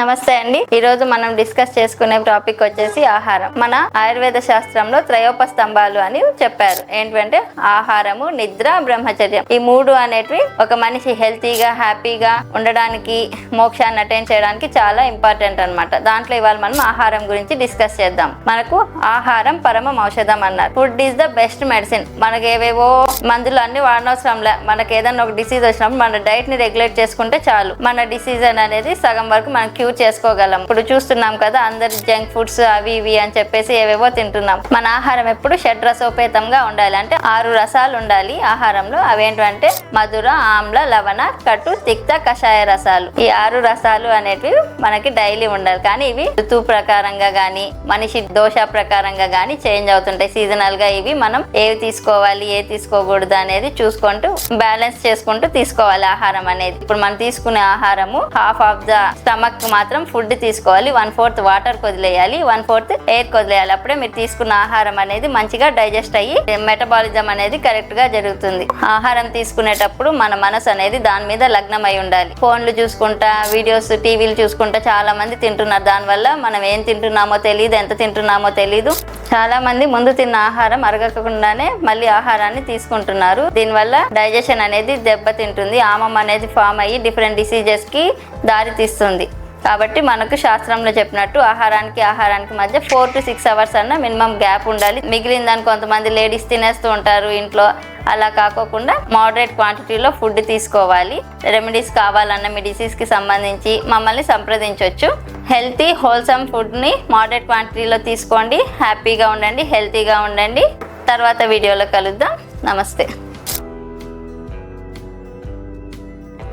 నమస్తే అండి. ఈ రోజు మనం డిస్కస్ చేసుకునే టాపిక్ వచ్చేసి ఆహారం. మన ఆయుర్వేద శాస్త్రంలో త్రయోప స్తంభాలు అని చెప్పారు. ఏంటంటే ఆహారము, నిద్ర, బ్రహ్మచర్యం. ఈ మూడు అనేటివి ఒక మనిషి హెల్తీగా హ్యాపీగా ఉండడానికి, మోక్షాన్ని అటైన్ చేయడానికి చాలా ఇంపార్టెంట్ అన్నమాట. దాంట్లో ఇవాళ మనం ఆహారం గురించి డిస్కస్ చేద్దాం. మనకు ఆహారం పరమం ఔషధం అన్నారు. Food is the best medicine. మనకి ఏవేవో మందులు అన్ని వాడనవసరంలే. మనకి ఏదైనా ఒక డిసీజ్ వచ్చినప్పుడు మన డైట్ ని రెగ్యులేట్ చేసుకుంటే చాలు, మన డిసీజ్ అనేది సగం వరకు మనం క్యూర్ చేసుకోగలం. ఇప్పుడు చూస్తున్నాం కదా, అందరు జంక్ ఫుడ్స్ అవి ఇవి అని చెప్పేసి ఏవేవో తింటున్నాం. మన ఆహారం ఎప్పుడు షడ్రసోపేతంగా ఉండాలి. అంటే 6 రసాలు ఉండాలి ఆహారంలో. అవేంటంటే మధుర, ఆమ్ల, లవణ, కటు, తిక్త, కషాయ రసాలు. ఈ 6 రసాలు అనేటివి మనకి డైలీ ఉండాలి. కానీ ఇవి ఋతువు ప్రకారంగా గానీ, మనిషి దోష ప్రకారంగా గానీ చేంజ్ అవుతుంటాయి. సీజనల్ గా ఇవి మనం ఏవి తీసుకోవాలి, ఏ తీసుకోకూడదు అనేది చూసుకుంటూ బ్యాలెన్స్ చేసుకుంటూ తీసుకోవాలి ఆహారం అనేది. ఇప్పుడు మనం తీసుకునే ఆహారము హాఫ్ ఆఫ్ ద స్టమక్ మాత్రం ఫుడ్ తీసుకోవాలి, 1/4 వాటర్ వదిలేయాలి, 1/4 ఎయిర్ వదిలేయాలి. అప్పుడే మీరు తీసుకున్న ఆహారం అనేది మంచిగా డైజెస్ట్ అయ్యి మెటబాలిజం అనేది కరెక్ట్ గా జరుగుతుంది. ఆహారం తీసుకునేటప్పుడు మన మనసు అనేది దాని మీద లగ్నం అయి ఉండాలి. ఫోన్లు చూసుకుంటా, వీడియోస్, టీవీలు చూసుకుంటా చాలా మంది తింటున్నారు. దానివల్ల మనం ఏం తింటున్నామో తెలియదు, ఎంత తింటున్నామో తెలీదు. చాలా మంది ముందు తిన్న ఆహారం అరగకుండానే మళ్ళీ ఆహారాన్ని తీసుకుంటున్నారు. దీనివల్ల డైజెషన్ అనేది దెబ్బతింటుంది. ఆమం అనేది ఫామ్ అయ్యి డిఫరెంట్ డిసీజెస్ కి దారి తీస్తుంది. కాబట్టి మనకు శాస్త్రంలో చెప్పినట్టు ఆహారానికి మధ్య 4 to 6 అవర్స్ అన్న మినిమం గ్యాప్ ఉండాలి. మిగిలిన దాన్ని కొంతమంది లేడీస్ తినేస్తూ ఉంటారు ఇంట్లో. అలా కాకోకుండా మోడరేట్ క్వాంటిటీలో ఫుడ్ తీసుకోవాలి. రెమెడీస్ కావాలన్న మీ డిసీజ్కి సంబంధించి మమ్మల్ని సంప్రదించవచ్చు. హెల్తీ హోల్సమ్ ఫుడ్ని మోడరేట్ క్వాంటిటీలో తీసుకోండి. హ్యాపీగా ఉండండి, హెల్తీగా ఉండండి. తర్వాత వీడియోలో కలుద్దాం. నమస్తే.